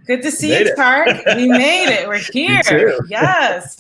Good to see you, Tariq. We made it. We're here. Me too. Yes.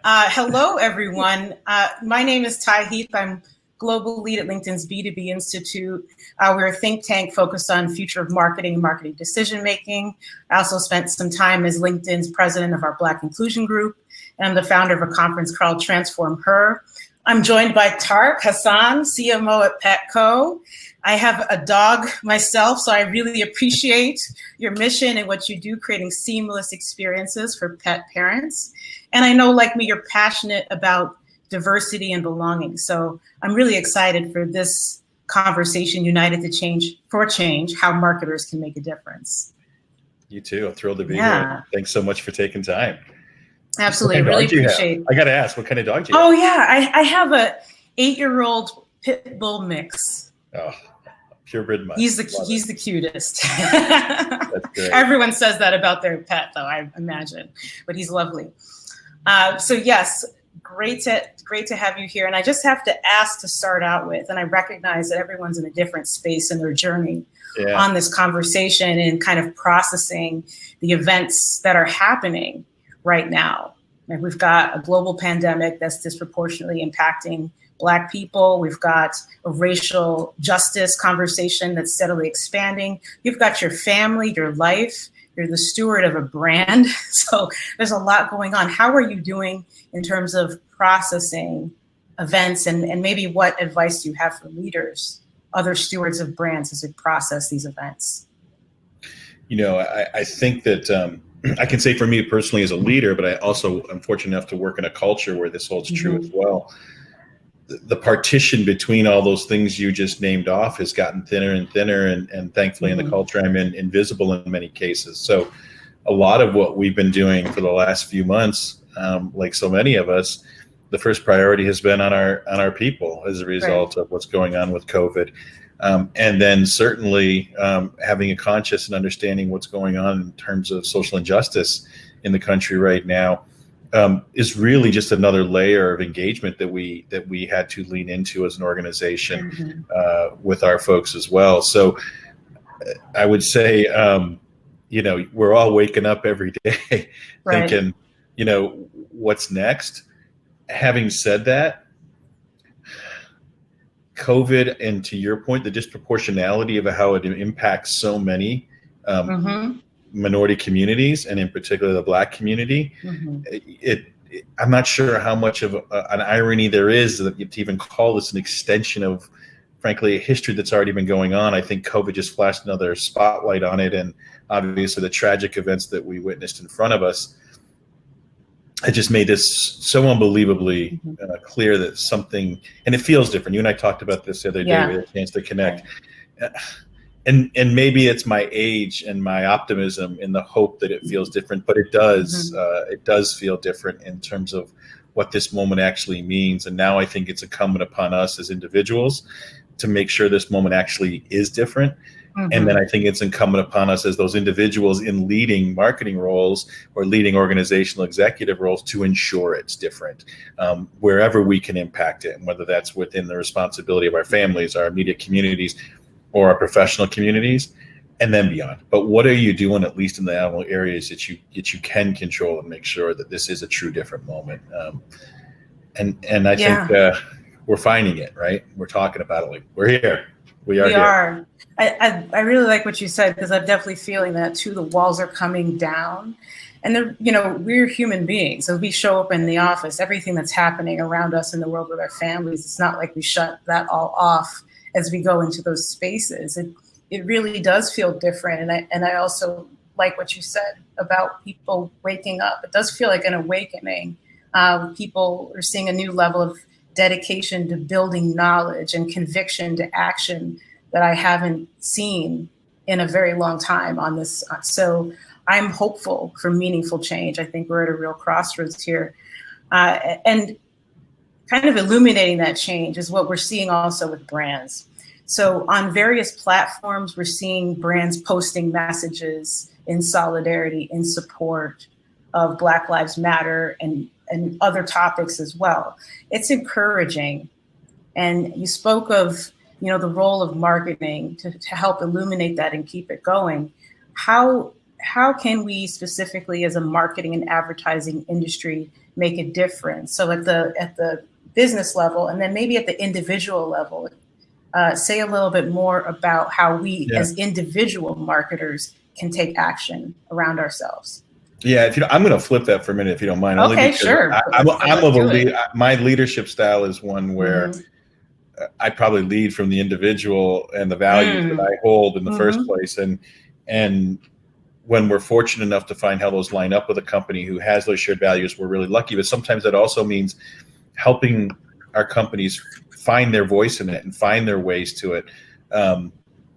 Hello, everyone. My name is Tariq. I'm global lead at LinkedIn's B2B Institute. We're a think tank focused on future of marketing and marketing decision making. I also spent some time as LinkedIn's president of our Black Inclusion Group, and I'm the founder of a conference called Transform Her. I'm joined by Tariq, Hassan, CMO at Petco. I have a dog myself, so I really appreciate your mission and what you do, creating seamless experiences for pet parents. And I know, like me, you're passionate about diversity and belonging. So I'm really excited for this conversation, United to Change for Change, how marketers can make a difference. You too. I'm thrilled to be here. Thanks so much for taking time. Absolutely. Really appreciate it. I got to ask, what kind of dog do you have? Oh, yeah. I have a 8-year-old pit bull mix. Oh, purebred mutt. He's the cutest. That's great. Everyone says that about their pet, though, I imagine, but he's lovely. So yes, great to have you here. And I just have to ask to start out with, and I recognize that everyone's in a different space in their journey on this conversation and kind of processing the events that are happening right now. And we've got a global pandemic that's disproportionately impacting Black people. We've got a racial justice conversation that's steadily expanding. You've got your family, your life. You're the steward of a brand. So there's a lot going on. How are you doing in terms of processing events, and maybe what advice do you have for leaders, other stewards of brands, as we process these events? You know, I think that I can say for me personally as a leader, but I also am fortunate enough to work in a culture where this holds true as well. The partition between all those things you just named off has gotten thinner and thinner, and thankfully in the culture I'm in, invisible in many cases. So a lot of what we've been doing for the last few months, like so many of us, the first priority has been on our people as a result of what's going on with COVID. And then certainly having a conscious and understanding what's going on in terms of social injustice in the country right now is really just another layer of engagement that we had to lean into as an organization with our folks as well. So I would say, you know, we're all waking up every day thinking, you know, what's next? Having said that, COVID, and to your point, the disproportionality of how it impacts so many minority communities, and in particular the Black community, I'm not sure how much of an irony there is that to even call this an extension of, frankly, a history that's already been going on. I think COVID just flashed another spotlight on it, and obviously the tragic events that we witnessed in front of us. It just made this so unbelievably clear that something, and it feels different. You and I talked about this the other day. We had a chance to connect. And maybe it's my age and my optimism in the hope that it feels different, but it does. It does feel different in terms of what this moment actually means. And now I think it's incumbent upon us as individuals to make sure this moment actually is different. And then I think it's incumbent upon us as those individuals in leading marketing roles or leading organizational executive roles to ensure it's different wherever we can impact it, and whether that's within the responsibility of our families, our immediate communities, or our professional communities, and then beyond. But what are you doing, at least in the areas that you can control, and make sure that this is a true different moment? And I think we're finding it, right? We're talking about it. Like, we're here. We are. I really like what you said, because I'm definitely feeling that too. The walls are coming down, and you know, we're human beings. So if we show up in the office, everything that's happening around us in the world with our families, it's not like we shut that all off as we go into those spaces. It really does feel different. And I also like what you said about people waking up. It does feel like an awakening. People are seeing a new level of dedication to building knowledge and conviction to action that I haven't seen in a very long time on this. So I'm hopeful for meaningful change. I think we're at a real crossroads here. And kind of illuminating that change is what we're seeing also with brands. So on various platforms, we're seeing brands posting messages in solidarity, in support of Black Lives Matter and other topics as well. It's encouraging. And you spoke of, you know, the role of marketing to help illuminate that and keep it going. How how can we specifically as a marketing and advertising industry make a difference? So at the business level, and then maybe at the individual level, say a little bit more about how we as individual marketers can take action around ourselves. Yeah, if you I'm going to flip that for a minute, if you don't mind. Okay, sure. My leadership style is one where I probably lead from the individual and the values that I hold in the first place, and when we're fortunate enough to find how those line up with a company who has those shared values, we're really lucky. But sometimes that also means helping our companies find their voice in it and find their ways to it.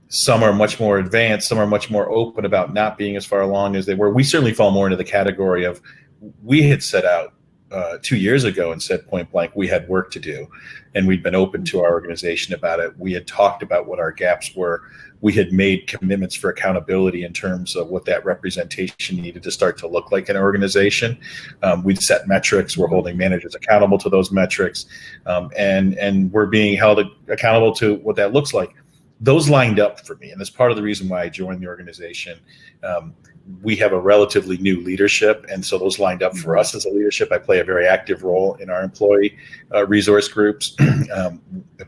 Some are much more advanced. Some are much more open about not being as far along as they were. We certainly fall more into the category of, we had set out 2 years ago and said point blank, we had work to do. And we'd been open to our organization about it. We had talked about what our gaps were. We had made commitments for accountability in terms of what that representation needed to start to look like in an organization. We'd set metrics. We're holding managers accountable to those metrics. And we're being held accountable to what that looks like. Those lined up for me. And that's part of the reason why I joined the organization. We have a relatively new leadership, and so those lined up for us as a leadership. I play a very active role in our employee resource groups. I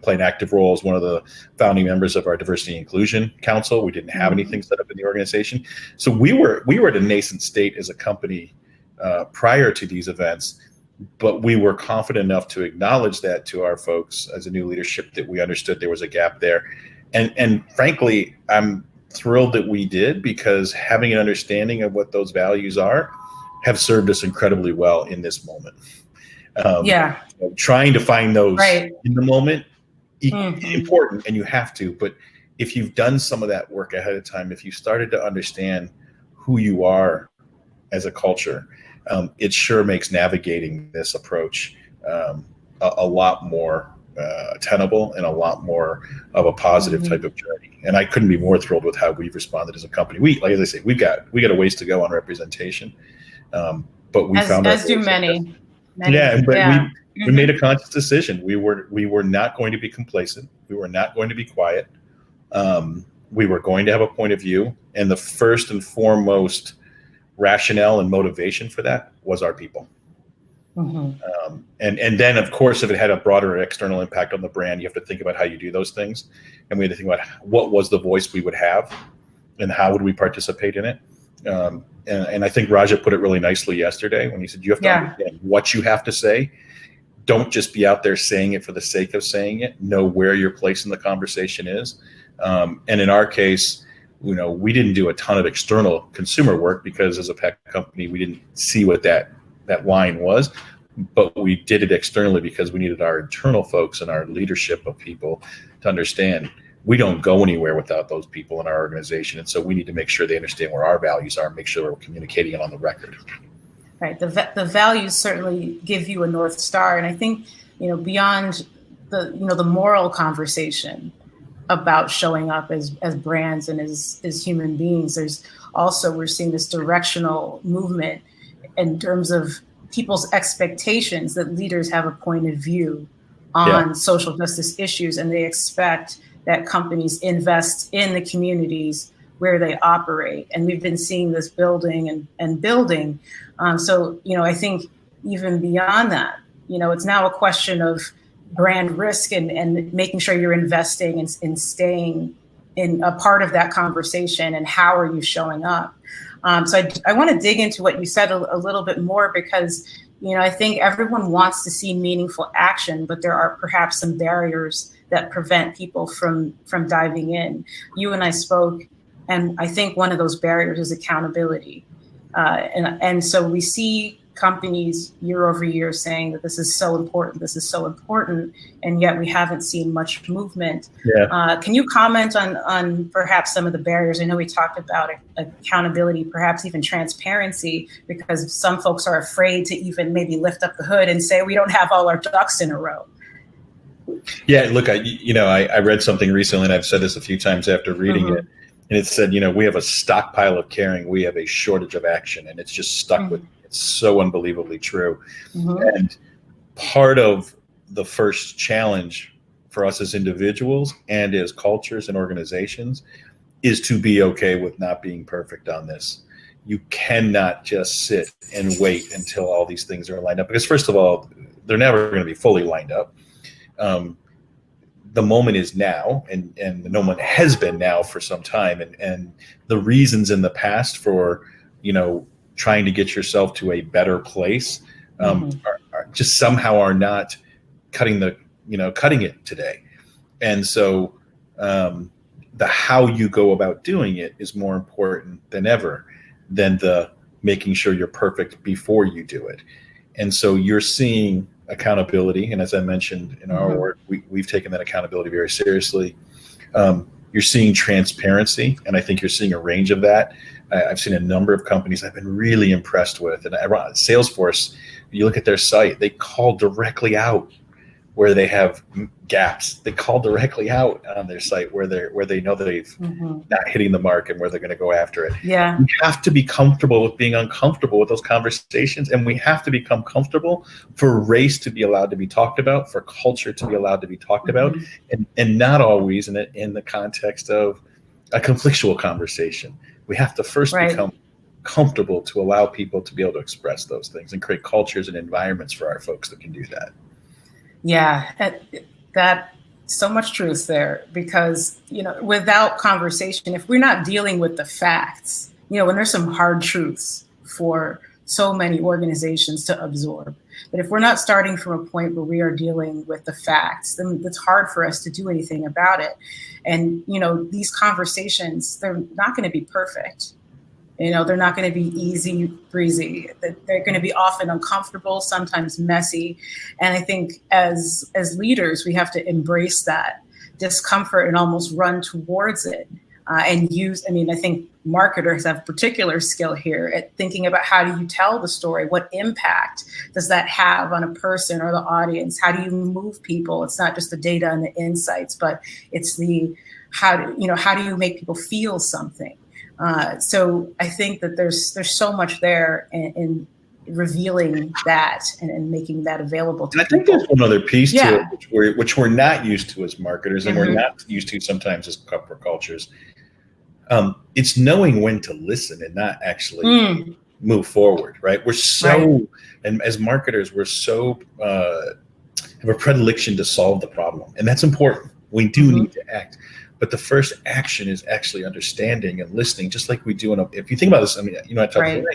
play an active role as one of the founding members of our Diversity and Inclusion Council. We didn't have anything set up in the organization, so we were at a nascent state as a company prior to these events. But we were confident enough to acknowledge that to our folks as a new leadership, that we understood there was a gap there, and frankly, I'm thrilled that we did, because having an understanding of what those values are have served us incredibly well in this moment. Trying to find those in the moment, important, and you have to. But if you've done some of that work ahead of time, if you started to understand who you are as a culture, it sure makes navigating this approach a lot more tenable and a lot more of a positive type of journey. And I couldn't be more thrilled with how we've responded as a company. We, like as I say, we got a ways to go on representation, but we found as do many. We made a conscious decision. We were not going to be complacent. We were not going to be quiet. We were going to have a point of view, and the first and foremost rationale and motivation for that was our people. And then, of course, if it had a broader external impact on the brand, you have to think about how you do those things. And we had to think about what was the voice we would have and how would we participate in it. And I think Raja put it really nicely yesterday when he said, you have to understand what you have to say. Don't just be out there saying it for the sake of saying it. Know where your place in the conversation is. And in our case, we didn't do a ton of external consumer work, because as a pet company, we didn't see what that line was, but we did it externally because we needed our internal folks and our leadership of people to understand we don't go anywhere without those people in our organization. And so we need to make sure they understand where our values are, and make sure we're communicating it on the record. Right. The values certainly give you a North Star. And I think, beyond the moral conversation about showing up as brands and as human beings, there's also, we're seeing this directional movement in terms of people's expectations that leaders have a point of view on social justice issues, and they expect that companies invest in the communities where they operate. And we've been seeing this building and building. So, I think even beyond that, it's now a question of brand risk and making sure you're investing and staying in a part of that conversation, and how are you showing up. So I want to dig into what you said a little bit more, because, I think everyone wants to see meaningful action, but there are perhaps some barriers that prevent people from diving in. You and I spoke, and I think one of those barriers is accountability. And so we see companies year over year saying that this is so important, and yet we haven't seen much movement. Can you comment on perhaps some of the barriers? I know we talked about accountability, perhaps even transparency, because some folks are afraid to even maybe lift up the hood and say we don't have all our ducks in a row. Yeah, look, I read something recently, and I've said this a few times after reading it, and it said, we have a stockpile of caring, we have a shortage of action, and it's just stuck with me. It's so unbelievably true. And part of the first challenge for us as individuals and as cultures and organizations is to be okay with not being perfect on this. you cannot just sit and wait until all these things are lined up, because first of all, they're never going to be fully lined up. The moment is now, and the moment has been now for some time, and the reasons in the past for, trying to get yourself to a better place are just somehow are not cutting it today. And so the how you go about doing it is more important than ever than the making sure you're perfect before you do it. And so you're seeing accountability. And as I mentioned in our work, we've taken that accountability very seriously. You're seeing transparency, and I think you're seeing a range of that. I've seen a number of companies I've been really impressed with. And Salesforce, you look at their site, they call directly out where they have gaps. They call directly out on their site where they know they've not hitting the mark and where they're going to go after it. Yeah. We have to be comfortable with being uncomfortable with those conversations, and we have to become comfortable for race to be allowed to be talked about, for culture to be allowed to be talked about, and not always in the context of a conflictual conversation. We have to first become comfortable to allow people to be able to express those things and create cultures and environments for our folks that can do that. Yeah, that so much truth there, because, without conversation, if we're not dealing with the facts, when there's some hard truths for so many organizations to absorb, but if we're not starting from a point where we are dealing with the facts, then it's hard for us to do anything about it. And, these conversations, they're not going to be perfect. They're not going to be easy breezy. They're going to be often uncomfortable, sometimes messy. And I think as leaders, we have to embrace that discomfort and almost run towards it and use. I think marketers have particular skill here at thinking about how do you tell the story? What impact does that have on a person or the audience? How do you move people? It's not just the data and the insights, but it's how do you make people feel something? So I think that there's so much there in revealing that and making that available to people. I think there's one other piece to it, which we're not used to as marketers, and we're not used to sometimes as corporate cultures. It's knowing when to listen and not actually move forward, right? And as marketers, we're so have a predilection to solve the problem, and that's important. We do need to act. But the first action is actually understanding and listening, just like we do if you think about this, I talk about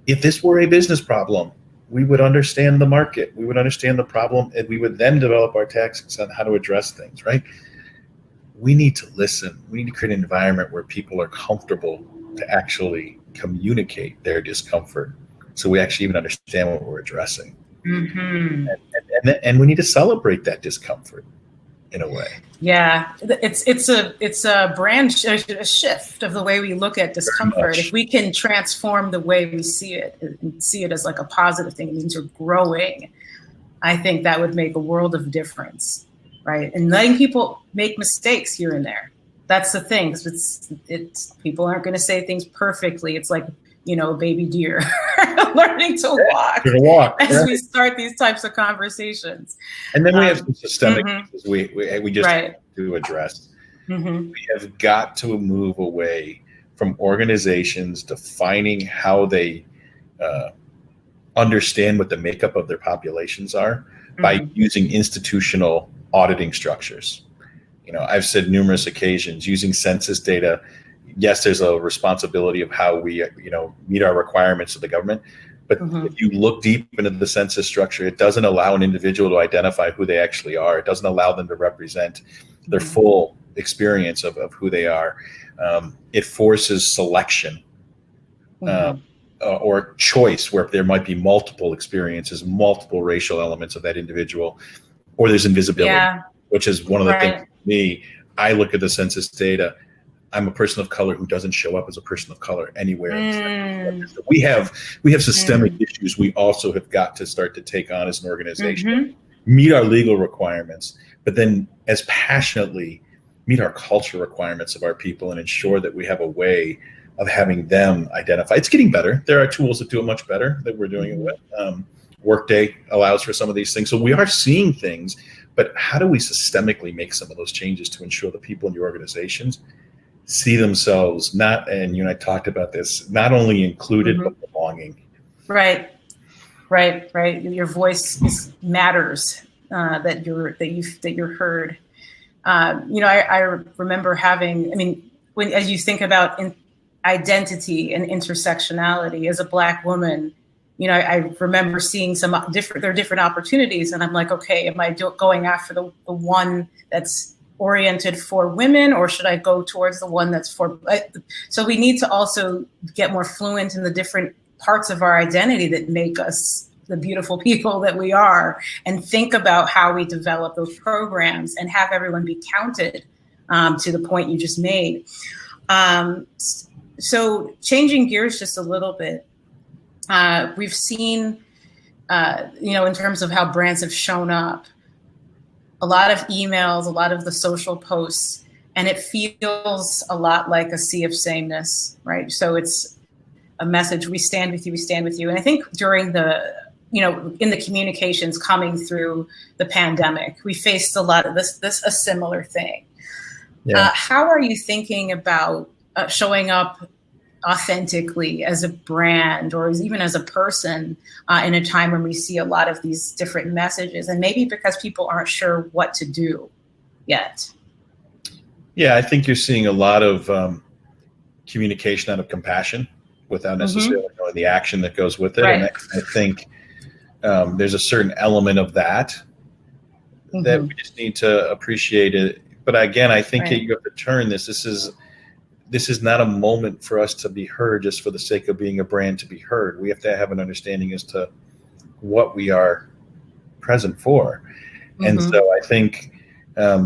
if this were a business problem, we would understand the market, we would understand the problem, and we would then develop our tactics on how to address things, right? We need to listen. We need to create an environment where people are comfortable to actually communicate their discomfort, so we actually even understand what we're addressing. And we need to celebrate that discomfort in a way. Yeah, it's a brand shift of the way we look at discomfort. If we can transform the way we see it and see it as like a positive thing, it means you're growing. I think that would make a world of difference, right? And letting people make mistakes here and there. That's the thing. It's people aren't going to say things perfectly. It's like, a baby deer learning to walk as we start these types of conversations. And then we have some systemic issues we just have to address. We have got to move away from organizations defining how they understand what the makeup of their populations are by using institutional auditing structures. I've said numerous occasions, using census data. Yes, there's a responsibility of how we, meet our requirements of the government. But if you look deep into the census structure, it doesn't allow an individual to identify who they actually are. It doesn't allow them to represent their full experience of who they are. It forces selection or choice, where there might be multiple experiences, multiple racial elements of that individual, or there's invisibility, which is one of the things for me. I look at the census data. I'm a person of color who doesn't show up as a person of color anywhere. We have systemic issues we also have got to start to take on as an organization, meet our legal requirements, but then as passionately meet our cultural requirements of our people and ensure that we have a way of having them identify. It's getting better. There are tools that do it much better that we're doing it with. Workday allows for some of these things. So we are seeing things, but how do we systemically make some of those changes to ensure the people in your organizations see themselves and you and I talked about this, not only included, but belonging. Right. Your voice matters, that you're heard. I remember when, as you think about identity and intersectionality as a Black woman, I remember seeing there are different opportunities, and I'm like, okay, am I going after the one that's oriented for women, or should I go towards the one that's for? So we need to also get more fluent in the different parts of our identity that make us the beautiful people that we are, and think about how we develop those programs and have everyone be counted, to the point you just made. So changing gears just a little bit, we've seen, in terms of how brands have shown up, a lot of emails, a lot of the social posts, and it feels a lot like a sea of sameness, right? So it's a message, we stand with you, we stand with you. And I think during in the communications coming through the pandemic, we faced a lot of a similar thing. Yeah. How are you thinking about showing up authentically as a brand, or even as a person, in a time when we see a lot of these different messages, and maybe because people aren't sure what to do yet? Yeah, I think you're seeing a lot of communication out of compassion without necessarily knowing the action that goes with it. Right. And I think there's a certain element of that that we just need to appreciate it. But again, I think you have to turn this. This is not a moment for us to be heard just for the sake of being a brand to be heard. We have to have an understanding as to what we are present for. And so I think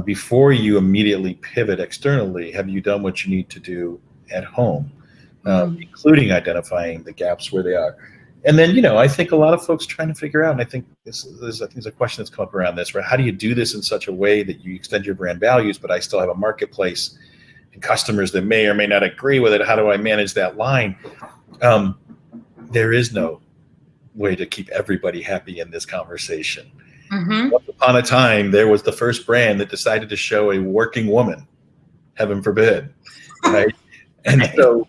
before you immediately pivot externally, have you done what you need to do at home, including identifying the gaps where they are? And then, I think a lot of folks trying to figure out, and I think there's a question that's come up around this, right? How do you do this in such a way that you extend your brand values, but I still have a marketplace and customers that may or may not agree with it? How do I manage that line? There is no way to keep everybody happy in this conversation. Once upon a time, there was the first brand that decided to show a working woman, heaven forbid, right? And so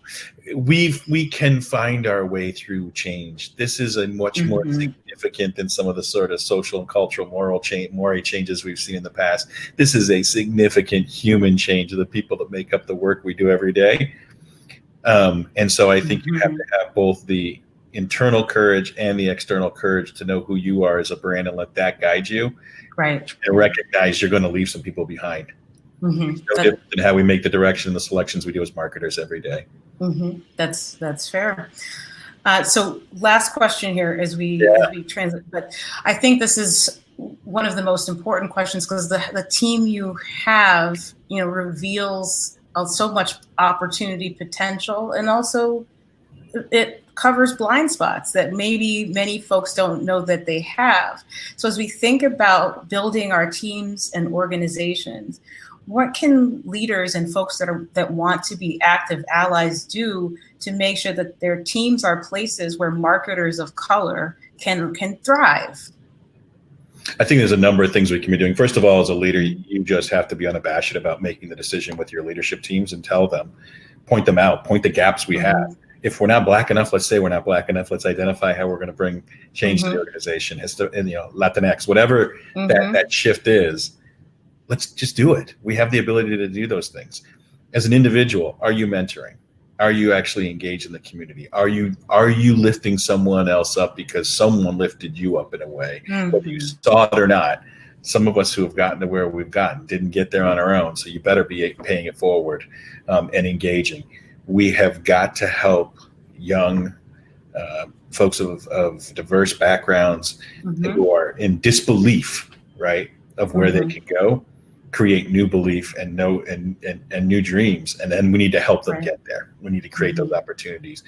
we can find our way through change. This is a much more significant than some of the sort of social and cultural moral changes we've seen in the past. This is a significant human change of the people that make up the work we do every day. And so I think you have to have both the internal courage and the external courage to know who you are as a brand and let that guide you. Right. And recognize you're going to leave some people behind. It's no different than how we make the direction and the selections we do as marketers every day. That's fair. So last question here as we transit, but I think this is one of the most important questions, because the team you have, reveals so much opportunity potential, and also it covers blind spots that maybe many folks don't know that they have. So as we think about building our teams and organizations, what can leaders and folks that want to be active allies do to make sure that their teams are places where marketers of color can thrive? I think there's a number of things we can be doing. First of all, as a leader, you just have to be unabashed about making the decision with your leadership teams and tell them, point them out, point the gaps we have. If we're not Black enough, let's say we're not Black enough. Let's identify how we're going to bring change to the organization, Latinx, whatever that shift is. Let's just do it. We have the ability to do those things. As an individual, are you mentoring? Are you actually engaged in the community? Are you lifting someone else up because someone lifted you up in a way, whether you saw it or not? Some of us who have gotten to where we've gotten didn't get there on our own, so you better be paying it forward and engaging. We have got to help young folks of diverse backgrounds who are in disbelief, right, of where they can go, create new belief and new dreams, and then we need to help them get there. We need to create those opportunities,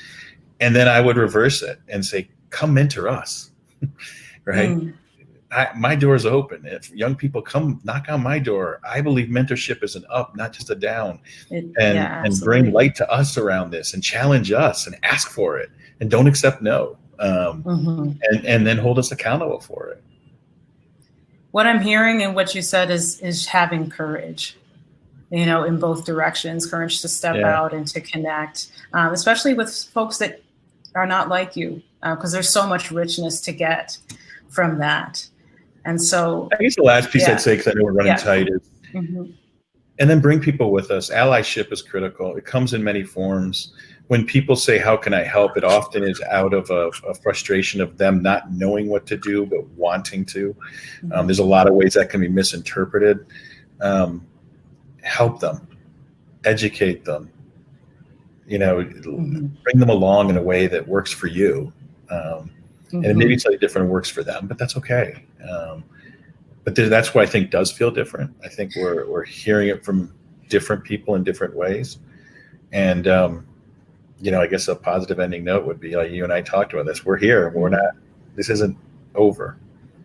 and then I would reverse it and say, "Come mentor us," right? My door is open. If young people come knock on my door, I believe mentorship is an up, not just a down, and bring light to us around this, and challenge us, and ask for it, and don't accept no, and then hold us accountable for it. What I'm hearing and what you said is having courage. in both directions, courage to step out and to connect, especially with folks that are not like you, because there's so much richness to get from that. And so I guess the last piece I'd say, because I know we're running tight, is and then bring people with us. Allyship is critical. It comes in many forms. When people say, how can I help? It often is out of a frustration of them not knowing what to do, but wanting to. There's a lot of ways that can be misinterpreted. Help them, educate them, bring them along in a way that works for you. And it may be slightly different and works for them, but that's okay. But that's what I think does feel different. I think we're hearing it from different people in different ways. And, I guess a positive ending note would be like you and I talked about this. We're here. We're not, this isn't over.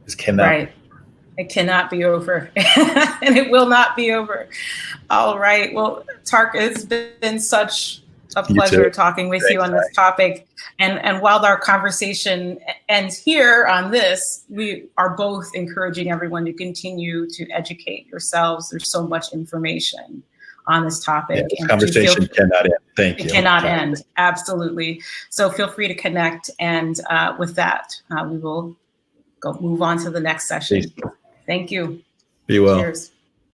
This cannot. Right. It cannot be over and it will not be over. All right. Well, Tariq, it's been such a pleasure talking with you on this topic. And while our conversation ends here on this, we are both encouraging everyone to continue to educate yourselves. There's so much information on this topic. Yeah, this conversation cannot end. Thank you. It cannot end. Absolutely. So feel free to connect. And with that, we will move on to the next session. Thank you. Be well. Cheers.